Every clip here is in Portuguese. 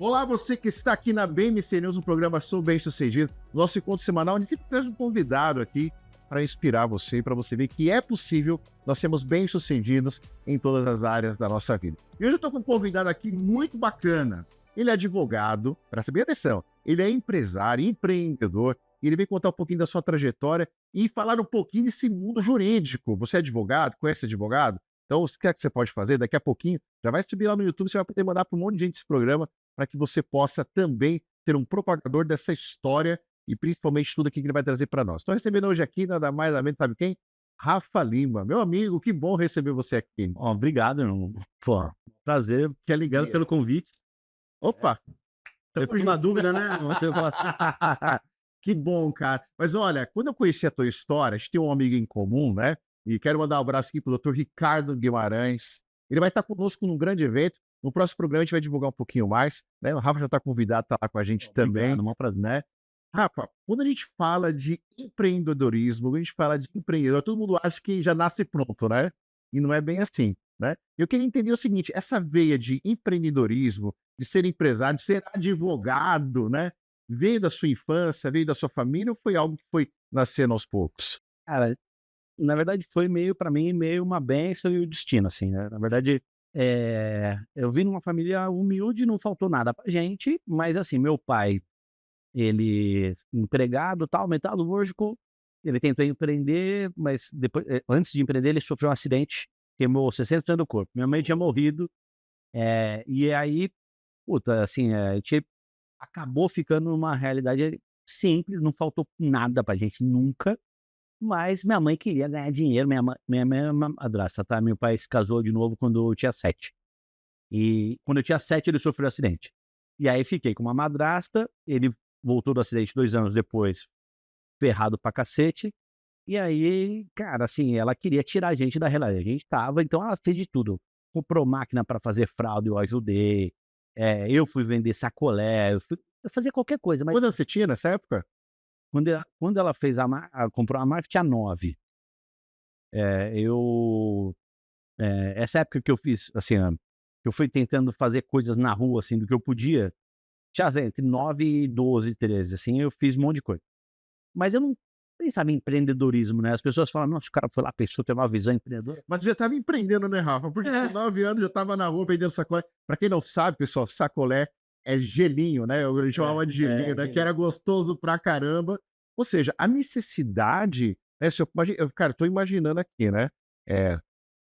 Olá, você que está aqui na BMC News, no programa Sou Bem-Sucedido. Nosso encontro semanal, a gente sempre traz um convidado aqui para inspirar você, para você ver que é possível nós sermos bem-sucedidos em todas as áreas da nossa vida. E hoje eu estou com um convidado aqui muito bacana. Ele é advogado, presta bem atenção, ele é empresário, empreendedor, e ele vem contar um pouquinho da sua trajetória e falar um pouquinho desse mundo jurídico. Você é advogado, conhece advogado? Então, o que é que você pode fazer? Daqui a pouquinho, já vai subir lá no YouTube, você vai poder mandar para um monte de gente esse programa, para que você possa também ter um propagador dessa história e principalmente tudo aqui que ele vai trazer para nós. Estou recebendo hoje aqui, nada mais nada menos, sabe quem? Rafa Lima. Meu amigo, que bom receber você aqui. Ó, obrigado, irmão. Pô, prazer. Que Obrigado alegria. pelo convite. Opa! Eu fiquei na dúvida, né? Você fala... Que bom, cara. Mas olha, quando eu conheci a tua história, a gente tem um amigo em comum, né? E quero mandar um abraço aqui pro doutor Ricardo Guimarães. Ele vai estar conosco num grande evento. No próximo programa a gente vai divulgar um pouquinho mais, né? O Rafa já está convidado, tá lá com a gente também, Obrigado, maior prazer. né? Rafa, quando a gente fala de empreendedorismo, quando a gente fala de empreendedor, todo mundo acha que já nasce pronto, né? E não é bem assim, né? Eu queria entender o seguinte, essa veia de empreendedorismo, de ser empresário, de ser advogado, né? Veio da sua infância, veio da sua família ou foi algo que foi nascendo aos poucos? Cara, na verdade foi meio, pra mim, meio uma bênção e o destino, assim, né? Na verdade, eu vim numa família humilde, não faltou nada pra gente, mas assim, meu pai, ele empregado, tal, metalúrgico, ele tentou empreender, mas depois, antes de empreender, ele sofreu um acidente, queimou 60% do corpo. Minha mãe tinha morrido, e aí, puta, assim, a gente acabou ficando numa realidade simples, não faltou nada pra gente nunca, mas minha mãe queria ganhar dinheiro, minha mãe é uma madrasta, tá? Meu pai se casou de novo quando eu tinha 7. E quando eu tinha 7 ele sofreu um acidente. E aí fiquei com uma madrasta, ele voltou do acidente 2 anos depois, ferrado pra cacete, e aí, cara, assim, ela queria tirar a gente da realidade, a gente estava, então ela fez de tudo. Comprou máquina para fazer fralda, eu ajudei, eu fui vender sacolé, eu fazia qualquer coisa, mas Quantos anos você tinha nessa época? quando ela fez comprou a máquina, tinha 9. Eu, essa época que eu fiz, assim, que eu fui tentando fazer coisas na rua, assim, do que eu podia, tinha entre 9 e 12, 13, assim, eu fiz um monte de coisa. Mas eu não pensava em empreendedorismo, né, as pessoas falam: "Nossa, o cara foi lá, pensou, tem uma visão empreendedora". Mas já estava empreendendo, né, Rafa? Porque com É. 9 anos já estava na rua vendendo sacolé. Para quem não sabe, pessoal, sacolé é gelinho, né? A gente chamava de gelinho, né? Que era gostoso pra caramba. Ou seja, a necessidade, né? Se eu, cara, tô imaginando aqui, né? É,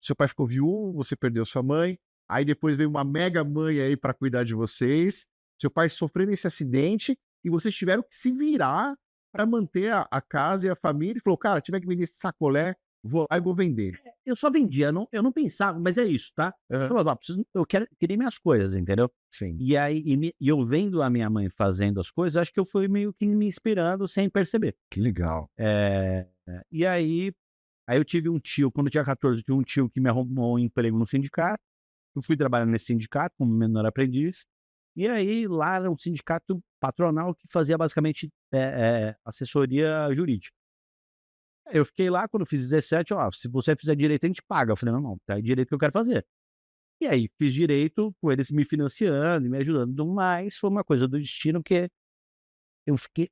seu pai ficou viúvo, você perdeu sua mãe, aí depois veio uma mega mãe aí para cuidar de vocês. Seu pai sofreu nesse acidente e vocês tiveram que se virar para manter a casa e a família. E falou, cara, tiver que vender esse sacolé, vou lá e vou vender. Eu só vendia, eu não pensava, mas é isso, tá. Eu Aham. falava: "Ó, eu queria minhas coisas", entendeu. Sim. E aí e eu vendo a minha mãe fazendo as coisas, acho que eu fui meio que me inspirando sem perceber. Que legal. Eh, e aí eu tive um tio, quando eu tinha 14, eu tinha um tio que me arrumou um emprego no sindicato, eu fui trabalhar nesse sindicato como menor aprendiz, e aí lá era um sindicato patronal que fazia basicamente, assessoria jurídica. Eu fiquei lá, quando eu fiz 17, "Ó, se você fizer direito a gente paga", eu falei: "Não, não, tá é direito que eu quero fazer". E aí fiz direito, com eles me financiando e me ajudando, mas foi uma coisa do destino que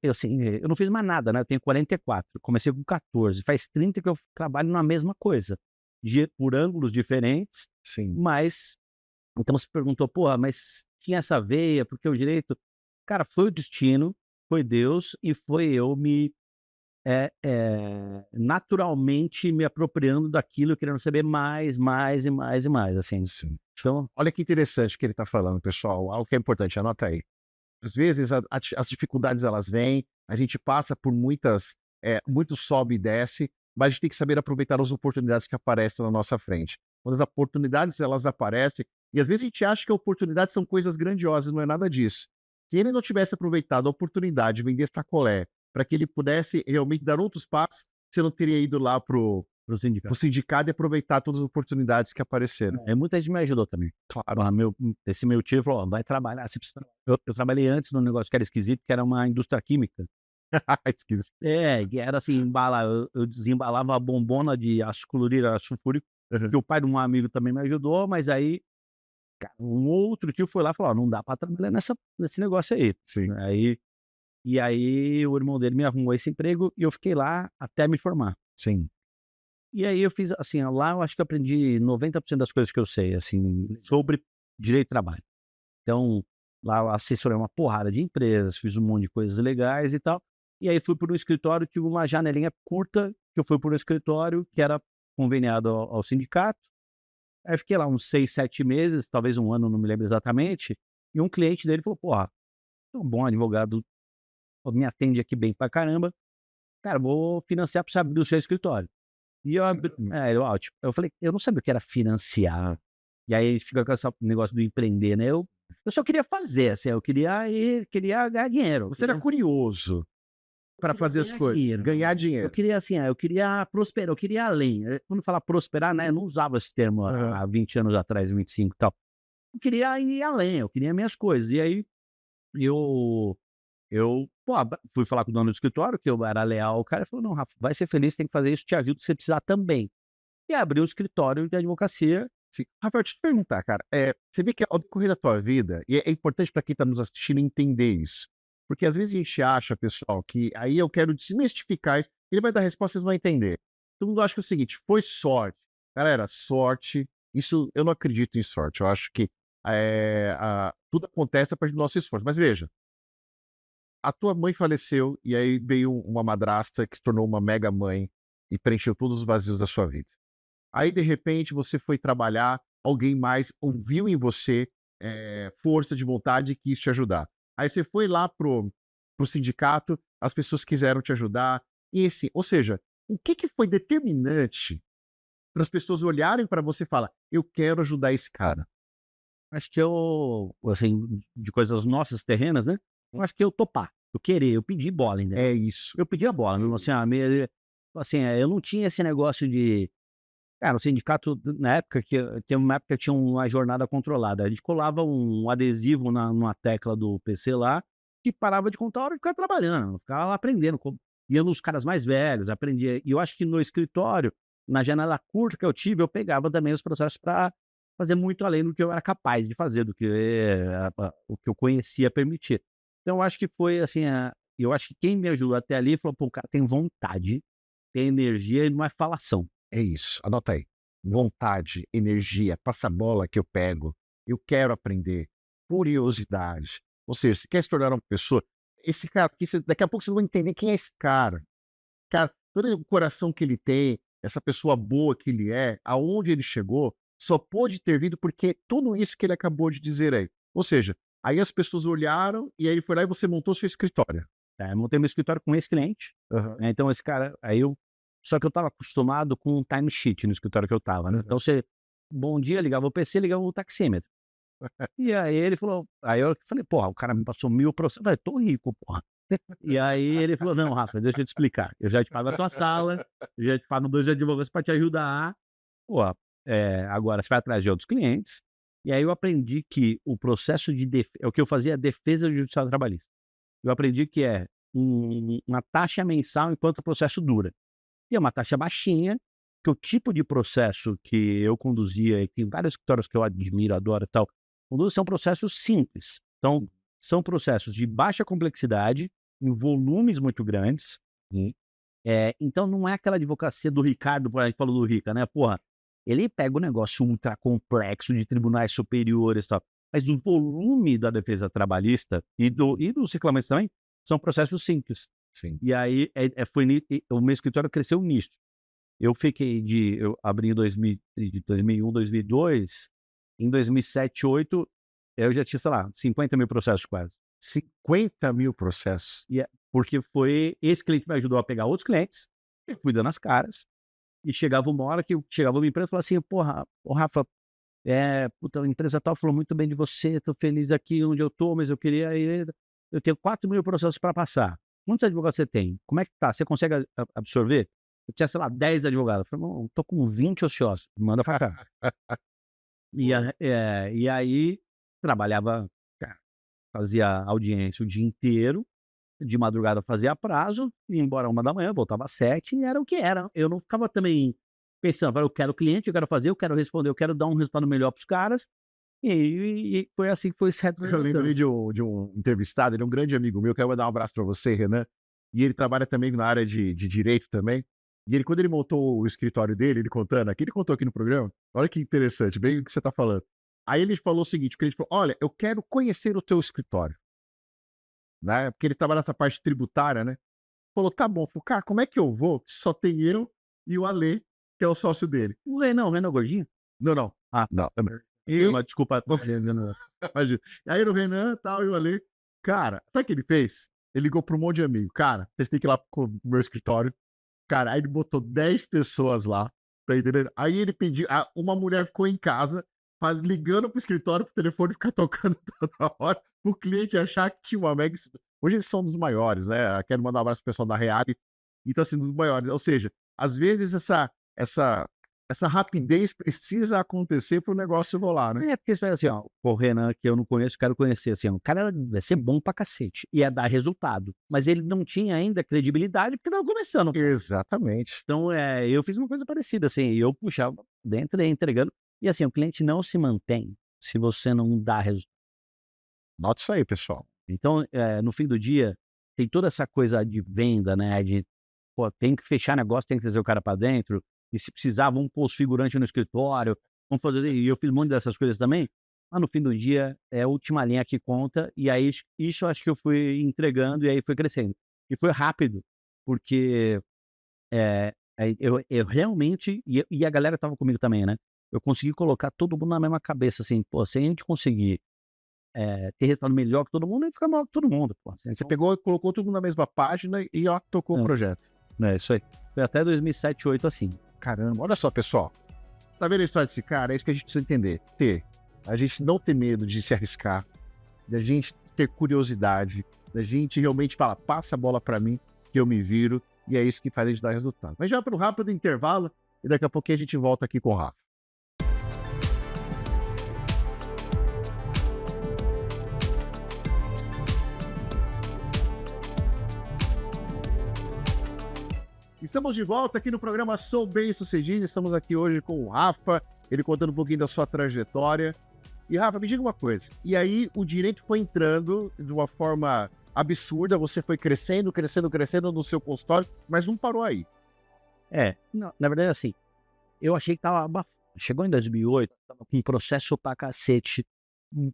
assim, eu não fiz mais nada, né, eu tenho 44, comecei com 14, faz 30 que eu trabalho na mesma coisa, por ângulos diferentes, Sim. mas então você perguntou: "Porra, mas tinha essa veia, porque o direito", cara, foi o destino, foi Deus e foi eu naturalmente me apropriando daquilo, querendo saber mais, mais e mais e mais, assim. Sim. Então, Olha que interessante o que ele está falando, pessoal. Algo que é importante, anota aí. Às vezes as dificuldades elas vêm, a gente passa por muitas, muito sobe e desce, mas a gente tem que saber aproveitar as oportunidades que aparecem na nossa frente. Quando as oportunidades elas aparecem, e às vezes a gente acha que oportunidades são coisas grandiosas, não é nada disso. Se ele não tivesse aproveitado a oportunidade de vender sacolé, para que ele pudesse realmente dar outros passos, você não teria ido lá pro para o o sindicato. sindicato e aproveitar todas as oportunidades que apareceram. Muita gente me ajudou também. Claro. Esse meu tio falou: "Ó, vai trabalhar, você precisa". Eu trabalhei antes num negócio que era esquisito, que era uma indústria química. Esquisito. Que era assim, eu desembalava a bombona de ácido clorídrico, ácido sulfúrico, Aham. que o pai de um amigo também me ajudou, mas aí Cara, um outro tio foi lá e falou: "Ó, não dá pra trabalhar nesse negócio aí". Sim, E aí o irmão dele me arrumou esse emprego e eu fiquei lá até me formar. sim. E aí eu fiz assim, lá eu acho que eu aprendi 90% das coisas que eu sei, assim, sobre direito do trabalho. Então, lá eu assessorei uma porrada de empresas, fiz um monte de coisas legais e tal. E aí fui para um escritório, tive uma janelinha curta, que eu fui para um escritório que era conveniado ao sindicato. Aí fiquei lá uns 6, 7 meses, talvez um ano, não me lembro exatamente. E um cliente dele falou: "Porra, é um bom advogado, me atende aqui bem pra caramba. Cara, vou financiar pra você abrir o seu escritório". E eu abri, ele: "Ótimo". Eu falei, eu não sabia o que era financiar. E aí fica com esse negócio do empreender, né? Eu só queria fazer, assim, eu queria ganhar dinheiro. Você era curioso para Queria fazer as ganhar coisas, dinheiro. ganhar Eu dinheiro. queria assim, eu queria prosperar, eu queria ir além. Quando fala prosperar, né, eu não usava esse termo Aham. há 20 anos atrás, 25 e tal. Eu queria ir além, eu queria minhas coisas. E aí eu pô, fui falar com o dono do escritório, que eu era leal ao cara, ele falou: "Não, Rafa, vai ser feliz, tem que fazer isso, te ajudo se você precisar também". E abri um escritório de advocacia. Sim. Rafael, deixa eu te perguntar, cara, você vê que ao decorrer da tua vida, e é importante para quem está nos assistindo entender isso, porque às vezes a gente acha, pessoal, que aí eu quero desmistificar isso, ele vai dar resposta, vocês vão entender. Todo mundo acha que é o seguinte, foi sorte. Galera, sorte, isso eu não acredito em sorte, eu acho que tudo acontece a partir do nosso esforço. Mas veja, a tua mãe faleceu e aí veio uma madrasta que se tornou uma mega mãe e preencheu todos os vazios da sua vida. Aí, de repente, você foi trabalhar, alguém mais ouviu em você, força de vontade e quis te ajudar. Aí você foi lá pro sindicato, as pessoas quiseram te ajudar, e assim, ou seja, o que que foi determinante para as pessoas olharem para você e falar: "Eu quero ajudar esse cara"? Acho que eu, assim, de coisas nossas terrenas, né, eu acho que eu topar, eu querer, eu pedi bola ainda. É isso, Eu pedi a bola é mesmo assim, isso. assim, eu não tinha esse negócio de, cara, o sindicato na época que tem uma época que tinha uma jornada controlada, a gente colava um adesivo numa tecla do PC lá, que parava de contar a hora de ficar trabalhando, eu ficava lá aprendendo, ia nos caras mais velhos, aprendia. E eu acho que no escritório, na janela curta que eu tive, eu pegava também os processos para fazer muito além do que eu era capaz de fazer, do que o que eu conhecia permitir. Então eu acho que foi assim, eu acho que quem me ajudou até ali falou: "Pô, o cara tem vontade, tem energia e não é falação". É isso, anota aí. Vontade, energia, passa a bola que eu pego, eu quero aprender, curiosidade. Ou seja, você quer se tornar uma pessoa, esse cara aqui, daqui a pouco vocês vão entender quem é esse cara. Cara, todo o coração que ele tem, essa pessoa boa que ele é, aonde ele chegou, só pôde ter vindo porque tudo isso que ele acabou de dizer aí. Ou seja, aí as pessoas olharam e aí ele foi lá e você montou seu escritório. Eu montei meu escritório com esse cliente, Aham, né, então esse cara aí só que eu estava acostumado com um time sheet no escritório que eu estava, né, aham. então você, bom dia, ligava o PC, ligava o taxímetro. E aí ele falou, aí eu falei: "Porra, o cara me passou 1000 processos", eu falei: "Tô rico, porra". E aí ele falou: "Não, Rafa, deixa eu te explicar, eu já te pago a tua sala, eu já te pago 2 advogados para te ajudar, pô, agora você vai atrás de outros clientes". E aí eu aprendi que o processo de o que eu fazia é defesa judicial trabalhista. Eu aprendi que é uma taxa mensal enquanto o processo dura. E é uma taxa baixinha, que o tipo de processo que eu conduzia, e tem vários escritórios que eu admiro, adoro e tal, conduz são processos simples. Então, são processos de baixa complexidade, em volumes muito grandes. Hum, Então não é aquela advocacia do Ricardo, a gente falou do Rica, né? Porra, ele pega um negócio ultra complexo de tribunais superiores e tal. Mas o volume da defesa trabalhista e dos reclamentos também são processos simples. sim. E aí o meu escritório cresceu nisso. Eu abri em 2001, 2002, em 2007, 2008, eu já tinha, sei lá, 50 mil processos quase. 50.000 processos. Porque foi esse cliente que me ajudou a pegar outros clientes, eu fui dando as caras, e chegava uma hora que chegava uma empresa e falava assim: "Porra, ô Rafa, puta, a empresa tal falou muito bem de você, tô feliz aqui onde eu tô, mas eu queria ir, eu tenho 4.000 processos para passar. Quantos advogados você tem? Como é que tá? Você consegue absorver?" Eu tinha, sei lá, 10 advogados. Eu falei: "Não, tô com 20 ociosos, manda pra cá". E aí trabalhava, cara, fazia audiência o dia inteiro, de madrugada fazia prazo, ia embora 1 da manhã, voltava às 7 e era o que era. Eu não ficava também pensando: "Eu quero cliente, eu quero fazer, eu quero responder, eu quero dar um resultado melhor para os caras", E foi assim que foi se Eu lembrei retroalimentando. de um entrevistado, ele é um grande amigo meu, quero mandar um abraço para você, Renan. E ele trabalha também na área de direito também. E ele, quando ele montou o escritório dele, ele contando, aqui ele contou aqui no programa, olha que interessante, bem o que você está falando. Aí ele falou o seguinte, o cliente falou, olha, eu quero conhecer o teu escritório, né? Porque ele trabalha nessa parte tributária, né? Falou, tá bom. Falei, cara, como é que eu vou? Só tem eu e o Alê, que é o sócio dele. O Renan Gordinho? Não, não. Ah, Não, também. E, mas desculpa. imagina. Aí era o Renan tal, e o Alê. Cara, sabe o que ele fez? Ele ligou para um monte de amigo. Cara, vocês têm que ir lá pro meu escritório. Cara, aí ele botou 10 pessoas lá, tá entendendo? Aí ele pediu, uma mulher ficou em casa, ligando pro escritório, pro telefone ficar tocando toda hora, o cliente achar que tinha uma mega. Hoje eles são dos maiores, né? Quero mandar um abraço pro pessoal da Reale, e tá sendo dos maiores. Ou seja, às vezes essa rapidez precisa acontecer pro negócio rolar, né? É, porque você fala assim, ó, o Renan, que eu não conheço, quero conhecer, assim, o cara vai ser bom pra cacete, ia dar resultado, mas ele não tinha ainda credibilidade porque tava começando. Exatamente. Então, eu fiz uma coisa parecida, assim, eu puxava dentro, entregando, e assim, o cliente não se mantém se você não dá resultado. Nota isso aí, pessoal. Então, no fim do dia, tem toda essa coisa de venda, né, de, pô, tem que fechar negócio, tem que trazer o cara pra dentro, e se precisar, vamos pôr os figurantes no escritório, vamos fazer, e eu fiz um monte dessas coisas também, mas no fim do dia, é a última linha que conta, e aí isso eu acho que eu fui entregando, e aí foi crescendo. E foi rápido, porque eu realmente, e a galera estava comigo também, né? Eu consegui colocar todo mundo na mesma cabeça, assim, pô, se a gente conseguir ter resultado melhor que todo mundo, a gente fica melhor que todo mundo, pô. Você pegou e colocou tudo na mesma página e ó, tocou o projeto. É isso aí. Foi até 2007, 2008 assim. Caramba, olha só, pessoal. Tá vendo a história desse cara? É isso que a gente precisa entender. A gente não ter medo de se arriscar, da gente ter curiosidade, da gente realmente falar, passa a bola pra mim, que eu me viro, e é isso que faz a gente dar resultado. Mas já para um rápido intervalo, e daqui a pouquinho a gente volta aqui com o Rafa. Estamos de volta aqui no programa Sou Bem Sucedido. Estamos aqui hoje com o Rafa, ele contando um pouquinho da sua trajetória. E Rafa, me diga uma coisa. E aí o direito foi entrando de uma forma absurda, você foi crescendo, crescendo, crescendo no seu consultório, mas não parou aí. Não, na verdade, assim, eu achei que tava abafado. Chegou em 2008, tava com um processo pra cacete,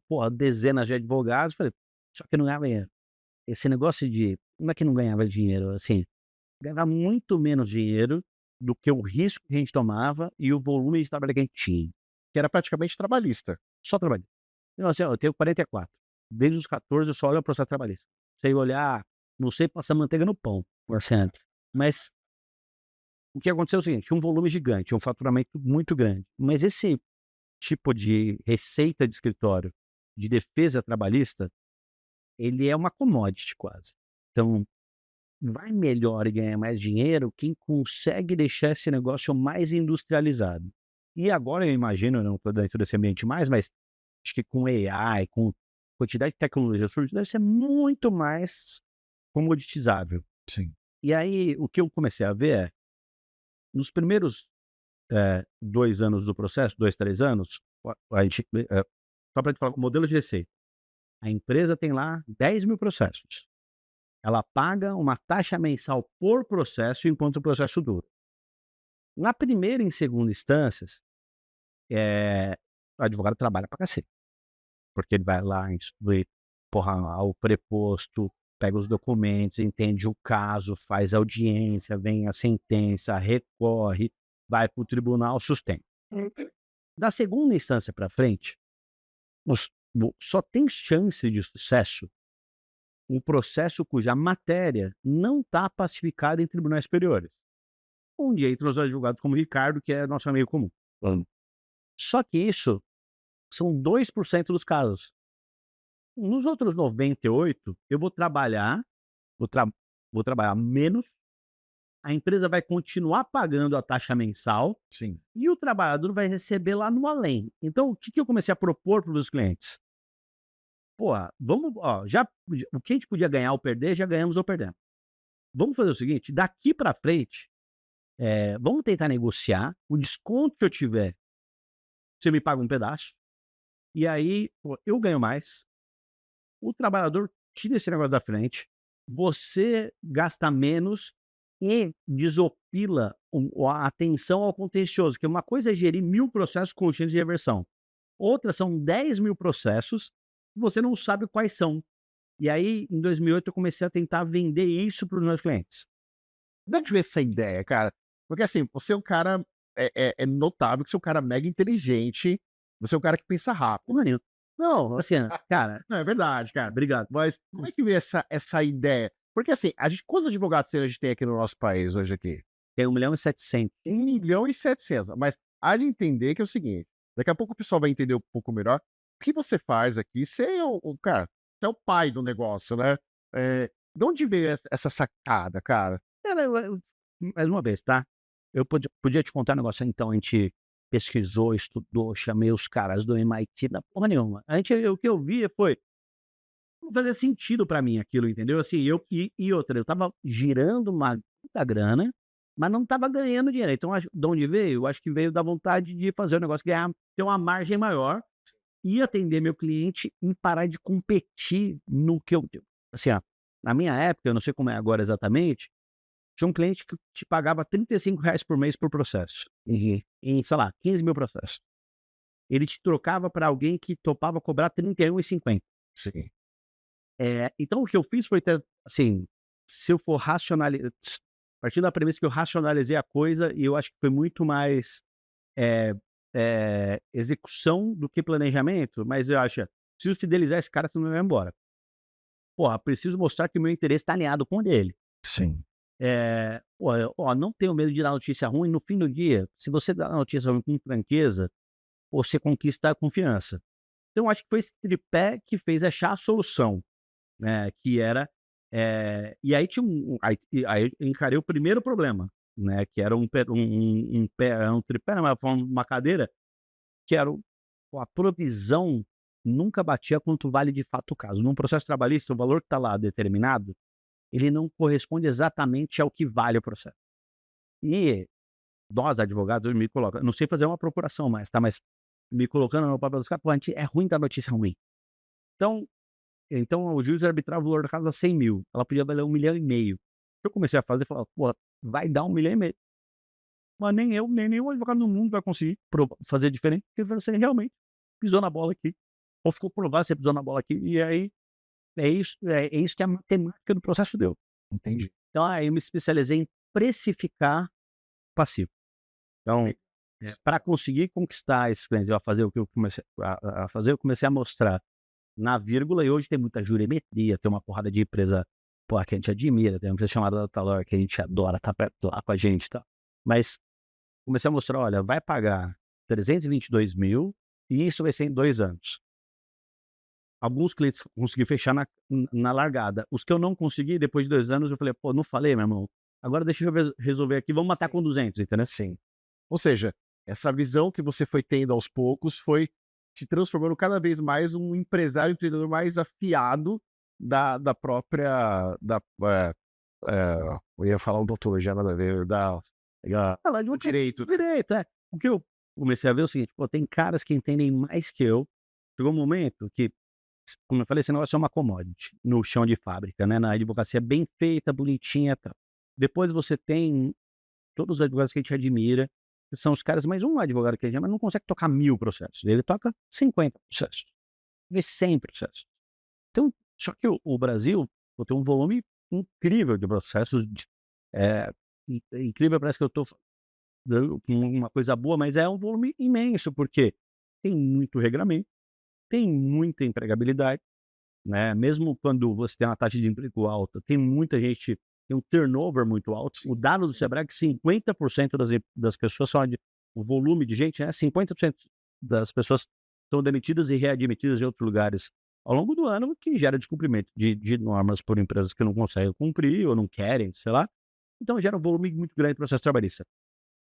porra, dezenas de advogados, falei, só que não ganhava dinheiro. Esse negócio de, como é que não ganhava dinheiro? Assim, ganhava muito menos dinheiro do que o risco que a gente tomava e o volume de trabalho que a gente tinha. Que era praticamente trabalhista. Só trabalhando. Então, assim, ó, eu tenho 44. Desde os 14 eu só olho o processo trabalhista. Sei olhar, não sei passar manteiga no pão, por cento. Mas o que aconteceu é o seguinte, tinha um volume gigante, um faturamento muito grande. Mas esse tipo de receita de escritório de defesa trabalhista, ele é uma commodity quase. Então, vai melhor e ganhar mais dinheiro quem consegue deixar esse negócio mais industrializado. E agora eu imagino, eu não estou dentro desse ambiente mais, mas acho que com AI, com quantidade de tecnologia surgindo, deve ser muito mais comoditizável. Sim. E aí, o que eu comecei a ver nos primeiros 2 anos do processo, 2, 3 anos, a gente, só para te falar, o modelo de receita. A empresa tem lá 10 mil processos. Ela paga uma taxa mensal por processo enquanto o processo dura. Na primeira e em segunda instâncias, o advogado trabalha pra cacete. Porque ele vai lá, instrui, ao preposto, pega os documentos, entende o caso, faz audiência, vem a sentença, recorre, vai para o tribunal, sustenta. Da segunda instância para frente, só tem chance de sucesso um processo cuja matéria não está pacificada em tribunais superiores. Onde entram os advogados como o Ricardo, que é nosso amigo comum. Só que isso são 2% dos casos. Nos outros 98%, eu vou trabalhar menos, a empresa vai continuar pagando a taxa mensal. Sim. E o trabalhador vai receber lá no além. Então, o que eu comecei a propor para os clientes? O que a gente podia ganhar ou perder, já ganhamos ou perdemos. Vamos fazer o seguinte, daqui para frente, vamos tentar negociar, o desconto que eu tiver, você me paga um pedaço, E aí, pô, eu ganho mais, o trabalhador tira esse negócio da frente, você gasta menos e desopila a atenção ao contencioso, que uma coisa é gerir 1000 processos contínuos de reversão, outra são 10.000 processos, que você não sabe quais são. E aí, em 2008, eu comecei a tentar vender isso para os meus clientes. De onde veio essa ideia, cara? Porque assim, você é um cara, é notável que você é um cara mega inteligente, você é um cara que pensa rápido. Maninho, não, assim, cara, Não, é verdade, cara. obrigado. Mas como é que veio essa ideia? Porque assim, a gente, quantos advogados a gente tem aqui no nosso país hoje aqui? Tem 1.700.000. 1.700.000. Mas há de entender que é o seguinte, daqui a pouco o pessoal vai entender um pouco melhor. O que você faz aqui, você é cara, você é o pai do negócio, né? De onde veio essa sacada, cara? Cara, mais uma vez, tá? Eu podia te contar um negócio, então, a gente pesquisou, estudou, chamei os caras do MIT, da porra nenhuma. O que eu via foi, não fazia sentido pra mim aquilo, entendeu? Assim, e outra, eu tava girando uma puta grana, mas não tava ganhando dinheiro. Então, de onde veio? Eu acho que veio da vontade de fazer o negócio ganhar, ter uma margem maior e atender meu cliente e parar de competir no que eu. Assim, ó, na minha época, eu não sei como é agora exatamente, tinha um cliente que te pagava R$ 35 por mês por processo, em, sei lá, 15.000 processos. Ele te trocava para alguém que topava cobrar R$ 31,50. Sim. Então o que eu fiz foi ter, assim, se eu for racionalizar, partindo da premissa que eu racionalizei a coisa, e eu acho que foi muito mais execução do que planejamento, mas eu acho, preciso fidelizar esse cara, senão ele vai embora. Porra, preciso mostrar que o meu interesse está alinhado com o dele. Sim. Não tenho medo de dar notícia ruim. No fim do dia, se você dá notícia ruim com franqueza, você conquista a confiança. Então, acho que foi esse tripé que fez achar a solução, né? Que era. E aí tinha aí eu encarei o primeiro problema, né? Que era um tripé, uma cadeira, que era a provisão nunca batia quanto vale de fato o caso. Num processo trabalhista, o valor que está lá determinado, ele não corresponde exatamente ao que vale o processo. E nós, advogados, me colocam, não sei fazer uma procuração mais, tá? Mas me colocando no papel dos caras, pô, é ruim dar notícia ruim. Então o juiz arbitrava o valor da casa a 100.000. Ela podia valer 1,5 milhão. Eu comecei a fazer, falava, pô, vai dar 1,5 milhão. Mas nem eu, nem nenhum advogado no mundo vai conseguir fazer diferente, porque você realmente pisou na bola aqui. Ou ficou provado que você pisou na bola aqui. E aí, é isso que a matemática do processo deu. Entendi. Então, aí eu me especializei em precificar passivo. Então, para conseguir conquistar esses clientes, a fazer o que eu comecei a fazer, eu comecei a mostrar na vírgula, e hoje tem muita jurimetria, tem uma porrada de empresa, pô, que a gente admira, tem uma empresa chamada Datalor, que a gente adora, tá perto lá com a gente, tá? Mas comecei a mostrar, olha, vai pagar 322 mil e isso vai ser em 2 anos. Alguns clientes consegui fechar na largada. Os que eu não consegui, depois de 2 anos, eu falei, pô, não falei, meu irmão. Agora deixa eu resolver aqui, vamos matar com 200, entendeu? Sim. Ou seja, essa visão que você foi tendo aos poucos foi te transformando cada vez mais um empresário, empreendedor mais afiado da própria. Eu ia falar odontologia, nada a ver, do direito. Direito, é. O que eu comecei a ver é o seguinte, pô, tem caras que entendem mais que eu. Chegou um momento que, como eu falei, esse negócio é uma commodity no chão de fábrica, né? Na advocacia bem feita, bonitinha e tal. Depois você tem todos os advogados que a gente admira, que são os caras, mas um advogado que a gente ama não consegue tocar 1.000 processos. Ele toca 50 processos, 100 processos. Então, só que o Brasil tem um volume incrível de processos. Incrível, parece que eu estou dando uma coisa boa, mas é um volume imenso, porque tem muito regramento, tem muita empregabilidade, né? Mesmo quando você tem uma taxa de emprego alta, tem muita gente, tem um turnover muito alto. O dado do Sebrae é que 50% das pessoas o volume de gente, né? 50% das pessoas são demitidas e readmitidas em outros lugares ao longo do ano, que gera descumprimento de normas por empresas que não conseguem cumprir ou não querem, sei lá. Então gera um volume muito grande de processo trabalhista.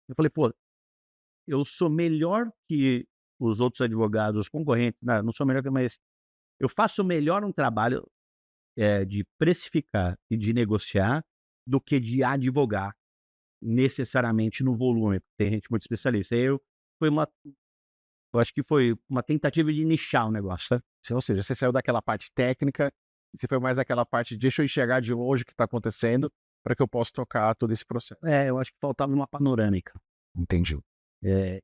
Eu falei, pô, eu sou melhor que os outros advogados concorrentes, não sou melhor que, mas eu faço melhor um trabalho de precificar e de negociar do que de advogar necessariamente no volume. Tem gente muito especialista. Foi Eu acho que foi uma tentativa de nichar o negócio, sabe? Ou seja, você saiu daquela parte técnica e você foi mais daquela parte de deixa eu enxergar de longe o que está acontecendo para que eu possa tocar todo esse processo. Eu acho que faltava uma panorâmica. Entendi.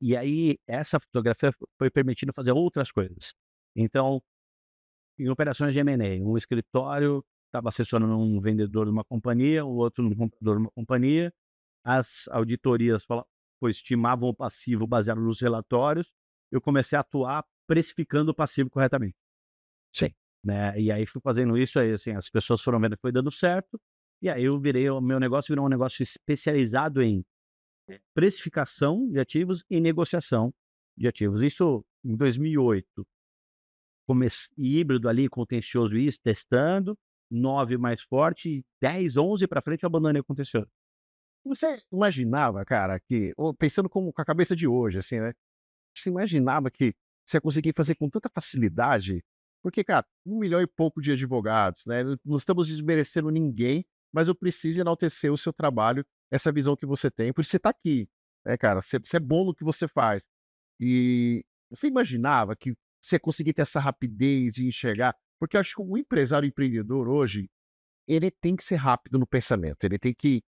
E aí, essa fotografia foi permitindo fazer outras coisas. Então, em operações de M&A, um escritório estava assessorando um vendedor de uma companhia, o outro um comprador de uma companhia. As auditorias estimavam o passivo baseado nos relatórios. Eu comecei a atuar precificando o passivo corretamente. Sim. Né? E aí fui fazendo isso, aí assim, as pessoas foram vendo que foi dando certo, e aí o meu negócio virou um negócio especializado em precificação de ativos e negociação de ativos. Isso em 2008. Híbrido ali, contencioso isso, testando, 9 mais forte, 10, 11 para frente eu abandonei o contencioso. Você imaginava, cara, que, ou pensando com a cabeça de hoje, assim, né? Você imaginava que você ia conseguir fazer com tanta facilidade? Porque, cara, 1 milhão e pouco de advogados, né? Não estamos desmerecendo ninguém, mas eu preciso enaltecer o seu trabalho, essa visão que você tem, por isso você está aqui, né, cara? Você é bom no que você faz. E você imaginava que você ia conseguir ter essa rapidez de enxergar? Porque eu acho que o empresário empreendedor hoje, ele tem que ser rápido no pensamento, ele tem que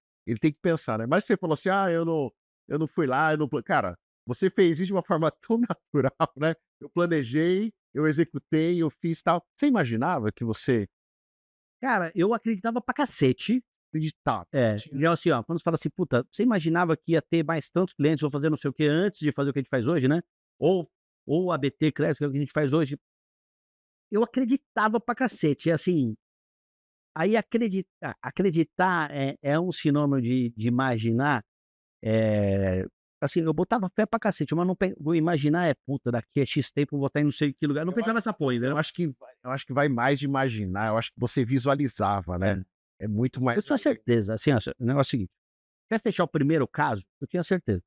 pensar, né. Mas você falou assim: "Ah, eu não fui lá, eu não pla", cara, você fez isso de uma forma tão natural, né. Eu planejei, eu executei, eu fiz tal. Você imaginava que você Cara, eu acreditava pra cacete. acreditava? E assim, ó, quando você fala assim: "Puta, você imaginava que ia ter mais tantos clientes ou fazer não sei o quê antes de fazer o que a gente faz hoje, né? Ou ABT Crédito, que é o que a gente faz hoje". Eu acreditava pra cacete, e assim, aí acreditar é um sinônimo de imaginar, assim, eu botava fé pra cacete, mas não o imaginar é: "Puta, daqui a X tempo eu vou estar em não sei que lugar", eu não pensava nessa porra, Eu entendeu? acho que vai mais de imaginar, eu acho que você visualizava, né. É. É muito Eu mais tinha certeza, assim, ó, o negócio é o seguinte: até fechar o primeiro caso, eu tinha certeza.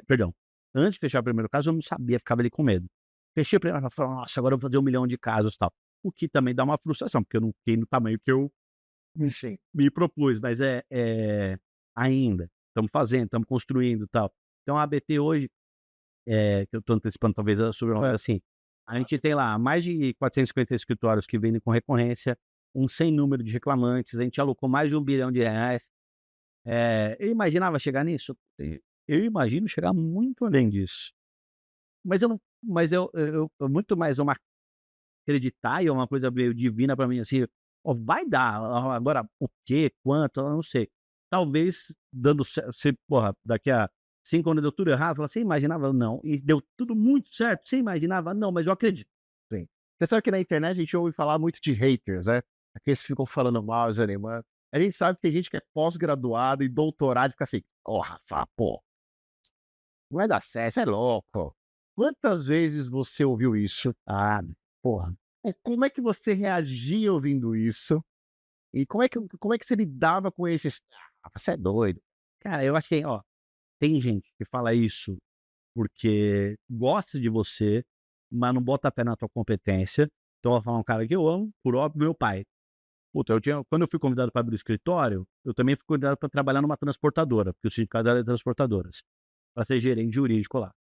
Perdão, antes de fechar o primeiro caso, eu não sabia, ficava ali com medo. Fechei o primeiro, falei: "Nossa, agora eu vou fazer 1 milhão de casos, tal". O que também dá uma frustração, porque eu não fiquei no tamanho que eu sim. me propus, mas ainda, estamos fazendo, estamos construindo, tal. Então a ABT hoje, que eu estou antecipando talvez a sobre assim, a gente tem lá mais de 450 escritórios que vendem com recorrência, um sem número de reclamantes, a gente alocou mais de R$ 1 bilhão. Eu imaginava chegar nisso? Eu imagino chegar muito além disso. Mas eu não mas eu muito mais uma acreditar, e é uma coisa meio divina pra mim, assim: "Ó, vai dar, agora o quê, quanto, eu não sei". Talvez dando certo, se porra, daqui a 5 anos deu tudo errado, fala: "Você imaginava?". "Não". E deu tudo muito certo, "Você imaginava?". "Não, mas eu acredito". Sim. Você sabe que na internet a gente ouve falar muito de haters, né? Aqueles que ficam falando mal, desanimando. A gente sabe que tem gente que é pós-graduado e doutorado e fica assim: "Ô, Rafa, pô, não vai dar certo, você é louco". Quantas vezes você ouviu isso? Ah, porra. Como é que você reagia ouvindo isso? E como é que você lidava com esses: "Ah, você é doido". Cara, eu achei, ó, tem gente que fala isso porque gosta de você, mas não bota fé na tua competência. Então, eu vou falar um cara que eu amo, por óbvio, meu pai. Puta, quando eu fui convidado para abrir o escritório, eu também fui convidado para trabalhar numa transportadora, porque o sindicato era de transportadoras, para ser gerente jurídico lá.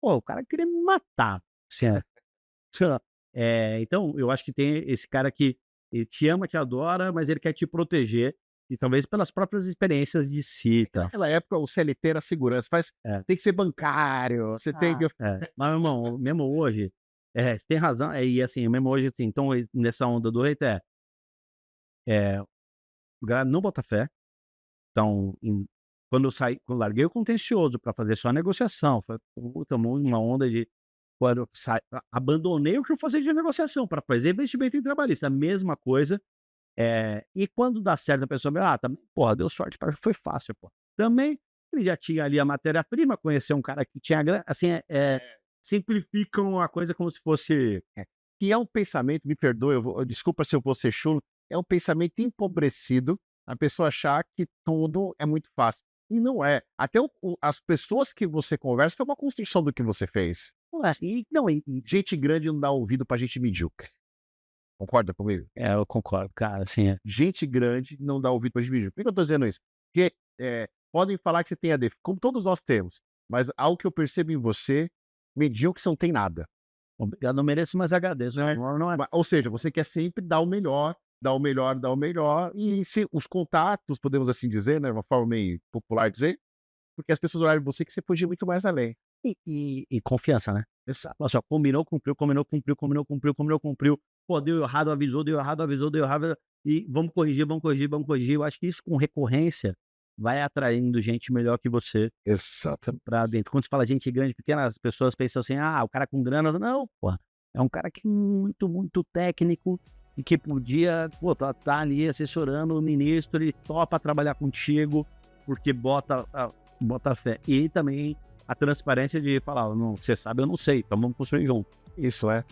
Pô, o cara queria me matar, assim, sei lá. Então, eu acho que tem esse cara que ele te ama, te adora, mas ele quer te proteger, e talvez pelas próprias experiências de si, tá? Naquela época o CLT era segurança, É. tem que ser bancário, você tem que Mas, meu irmão, mesmo hoje, você tem razão, e assim, mesmo hoje, assim, então, nessa onda do hate, o galera não bota fé. Então, quando eu larguei o contencioso para fazer só a negociação, foi puta, uma onda de quando eu abandonei o que eu fazia de negociação para fazer investimento em trabalhista, a mesma coisa. E quando dá certo, a pessoa fala: "Ah, também, porra, deu sorte, foi fácil, pô". Também ele já tinha ali a matéria-prima, conheceu um cara que tinha grana, assim, simplificam a coisa como se fosse que é um pensamento, me perdoe, desculpa se eu vou ser chulo, é um pensamento empobrecido, a pessoa achar que tudo é muito fácil. E não é. Até as pessoas que você conversa foi uma construção do que você fez. ué, e não, e Gente grande não dá ouvido pra gente medíocre. Concorda comigo? eu concordo, cara, assim, Gente grande não dá ouvido pra gente medíocre. Por que eu tô dizendo isso? Porque podem falar que você tem AD, como todos nós temos, mas algo que eu percebo em você, medíocre, você não tem nada. Obrigado, não mereço, mas agradeço. Né? Não é. Ou seja, você quer sempre dar o melhor, dar o melhor, dar o melhor, e se os contatos, podemos assim dizer, né, uma forma meio popular de dizer, porque as pessoas olharam você que você podia ir muito mais além. E confiança, né? Exato. Olha só, combinou, cumpriu, combinou, cumpriu, combinou, cumpriu, combinou, cumpriu. Pô, deu errado, avisou, deu errado, avisou, deu errado. E vamos corrigir, vamos corrigir, vamos corrigir. Eu acho que isso com recorrência vai atraindo gente melhor que você Exatamente. pra dentro. Quando se fala gente grande, pequena, as pessoas pensam assim, ah, o cara com grana. Não, pô. É um cara que é muito, muito técnico e que podia, pô, tá ali assessorando o ministro, ele topa trabalhar contigo porque bota fé. E também a transparência de falar, não, você sabe, eu não sei, então vamos construir junto. Isso é.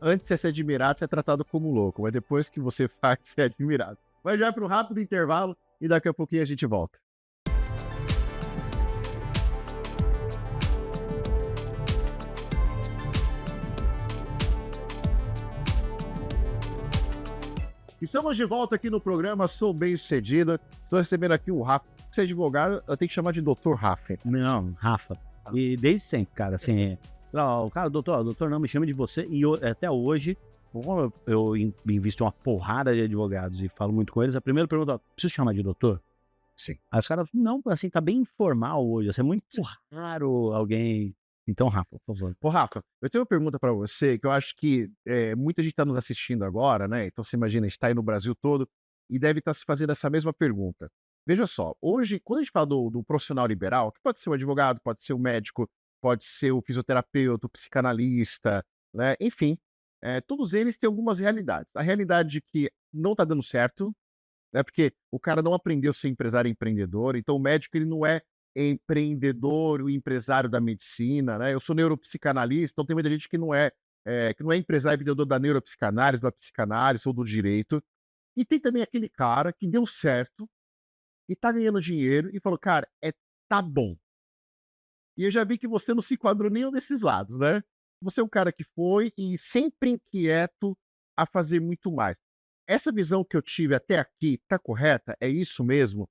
Antes de você ser admirado, você é tratado como louco, mas depois que você faz, você é admirado. Vai já para um rápido intervalo e daqui a pouquinho a gente volta. Estamos de volta aqui no programa Sou Bem-Sucedido. Estou recebendo aqui o Rafa. Você é advogado, eu tenho que chamar de Dr. Rafa. Não, Rafa. E desde sempre, cara, assim, o cara, doutor, não me chama de você. E até hoje, como eu invisto uma porrada de advogados e falo muito com eles, a primeira pergunta, preciso chamar de doutor? Sim. Aí os caras, não, assim, tá bem informal hoje, assim, é muito raro alguém. Então, Rafa, por favor. Ô, Rafa, eu tenho uma pergunta para você, que eu acho que muita gente está nos assistindo agora, né? Então você imagina, a gente está aí no Brasil todo e deve estar se fazendo essa mesma pergunta. Veja só, hoje, quando a gente fala do profissional liberal, que pode ser o advogado, pode ser o médico, pode ser o fisioterapeuta, o psicanalista, né? Enfim, todos eles têm algumas realidades. A realidade de que não está dando certo, né? Porque o cara não aprendeu a ser empresário e empreendedor, então o médico ele não é empreendedor, o empresário da medicina, né? Eu sou neuropsicanalista, então tem muita gente que não é empresário e empreendedor da neuropsicanálise, da psicanálise ou do direito. E tem também aquele cara que deu certo e tá ganhando dinheiro e falou, cara, tá bom. E eu já vi que você não se enquadrou nenhum desses lados, né? Você é um cara que foi e sempre inquieto a fazer muito mais. Essa visão que eu tive até aqui tá correta? É isso mesmo?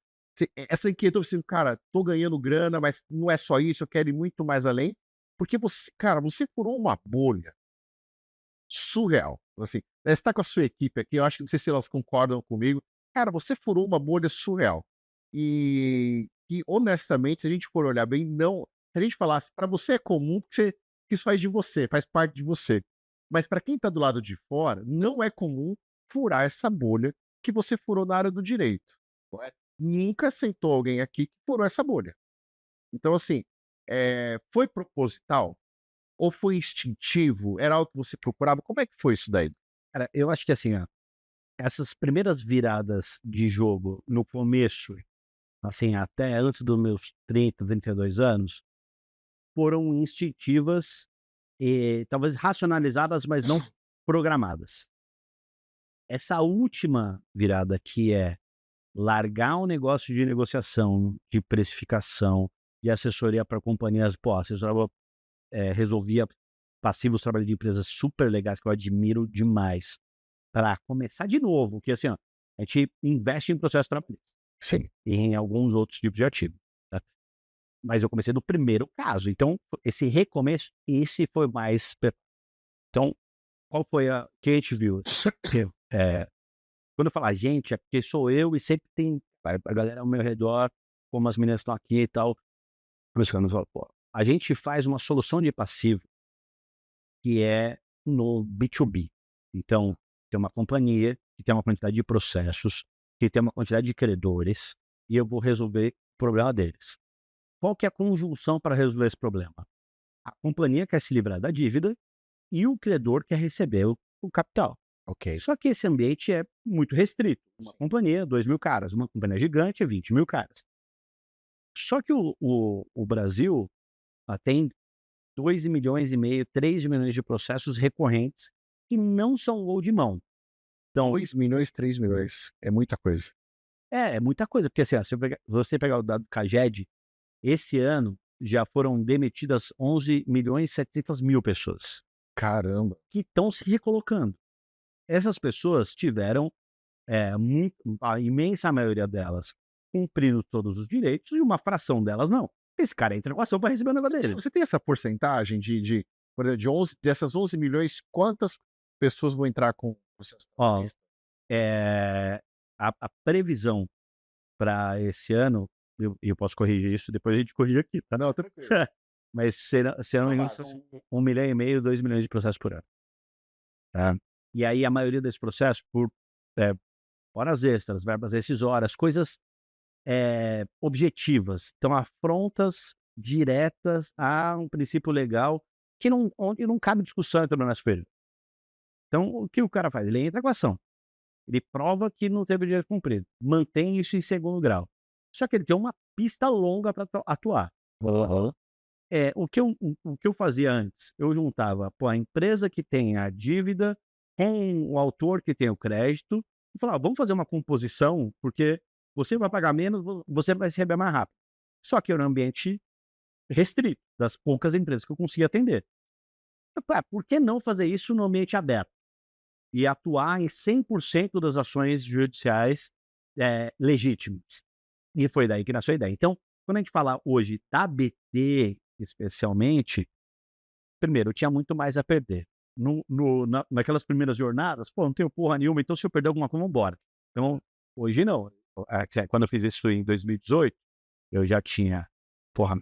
Essa inquietude, assim, cara, tô ganhando grana, mas não é só isso, eu quero ir muito mais além. Porque você, cara, você furou uma bolha surreal. Assim, você está com a sua equipe aqui, eu acho que não sei se elas concordam comigo. Cara, você furou uma bolha surreal. E honestamente, se a gente for olhar bem, não. Se a gente falasse, para você é comum, que isso faz de você, faz parte de você. Mas para quem está do lado de fora, não é comum furar essa bolha que você furou na área do direito. Correto? Nunca sentou alguém aqui que furou essa bolha. Então, assim, foi proposital? Ou foi instintivo? Era algo que você procurava? Como é que foi isso daí? Cara, eu acho que assim, ó, essas primeiras viradas de jogo no começo, assim, até antes dos meus 30, 32 anos, foram instintivas e talvez racionalizadas, mas não programadas. Essa última virada que é largar um negócio de negociação, de precificação, de assessoria para companhias, pô, assessorava, resolvia passivos trabalho de empresas super legais que eu admiro demais, para começar de novo, porque assim, ó, a gente investe em processos trabalhistas. Sim. E em alguns outros tipos de ativo, tá? Mas eu comecei do primeiro caso, então esse recomeço, esse foi mais então, qual foi a que a gente viu? Quando eu falo a gente, é porque sou eu e sempre tem a galera ao meu redor, como as meninas estão aqui e tal, começando a falar, pô, a gente faz uma solução de passivo que é no B2B. Então, tem uma companhia que tem uma quantidade de processos, que tem uma quantidade de credores, e eu vou resolver o problema deles. Qual que é a conjunção para resolver esse problema? A companhia quer se livrar da dívida e o credor quer receber o capital. Ok. Só que esse ambiente é muito restrito. Uma companhia, 2.000 caras. Uma companhia gigante é 20.000 caras. Só que o Brasil tem 2,5 milhões, 3 milhões de processos recorrentes que não são gol de mão. Então, 2 milhões, 3 milhões. É muita coisa. é muita coisa. Porque assim, ó, você pegar o dado do CAGED, esse ano já foram demitidas 11 milhões e 700 mil pessoas. Caramba. Que estão se recolocando. Essas pessoas tiveram, a imensa maioria delas, cumprindo todos os direitos e uma fração delas não. Esse cara entra com ação para receber o negócio dele. Você tem essa porcentagem de por exemplo, dessas 11 milhões, quantas pessoas vão entrar com o processo Ó, trabalhista? a previsão para esse ano, eu posso corrigir isso, depois a gente corrige aqui, tá? Não, tranquilo. Mas serão Uma em base. são 1,5 milhão, 2 milhões de processos por ano, tá? E aí a maioria desses processos por, eh, horas extras, verbas rescisórias, coisas, objetivas. Então afrontas diretas a um princípio legal que não onde não cabe discussão entre o superior. Então o que o cara faz? Ele entra com a ação. Ele prova que não teve o direito cumprido. Mantém isso em segundo grau. Só que ele tem uma pista longa para atuar. Aham. O que eu fazia antes? Eu juntava, pô, a empresa que tem a dívida com o autor que tem o crédito e falava: "Vamos fazer uma composição, porque você vai pagar menos, você vai receber mais rápido". Só que era um ambiente restrito, das poucas empresas que eu conseguia atender. Eu falei: "Ah, por que não fazer isso no ambiente aberto?" E atuar em 100% das ações judiciais, legítimas. E foi daí que nasceu a ideia. Então, quando a gente fala hoje da BT, especialmente, primeiro, eu tinha muito mais a perder. Naquelas primeiras jornadas, pô, não tenho porra nenhuma, então se eu perder alguma coisa, vamos embora. Então, hoje não. Quando eu fiz isso em 2018, eu já tinha, porra,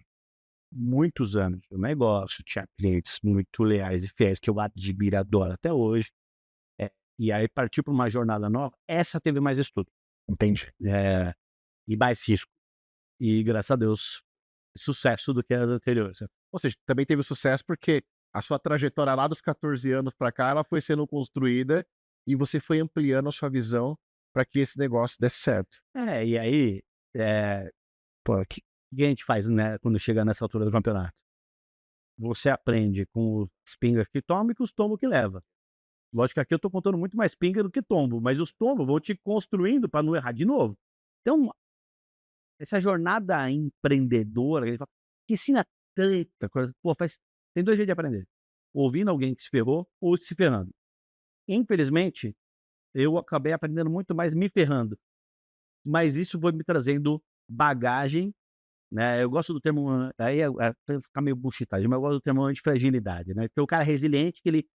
muitos anos no negócio, tinha clientes muito leais e fiéis que eu admiro e adoro até hoje. E aí partiu para uma jornada nova, essa teve mais estudo, Entendi. e mais risco. E graças a Deus, sucesso do que as anteriores, sabe. Ou seja, também teve sucesso porque a sua trajetória lá dos 14 anos para cá, ela foi sendo construída e você foi ampliando a sua visão para que esse negócio desse certo. E aí, pô, o que a gente faz, né, quando chega nessa altura do campeonato? Você aprende com os pingas que toma e com os tombos que leva. Lógico que aqui eu tô contando muito mais pinga do que tombo, mas os tombos vão te construindo para não errar de novo. Então, essa jornada empreendedora, ele fala, que ensina tanta coisa. Pô, tem 2 jeitos de aprender: ouvindo alguém que se ferrou ou se ferrando. Infelizmente, eu acabei aprendendo muito mais me ferrando, mas isso foi me trazendo bagagem, né. Eu gosto do termo, aí vai ficar meio bullshitagem, mas eu gosto do termo antifragilidade, né. Tem o cara resiliente que ele,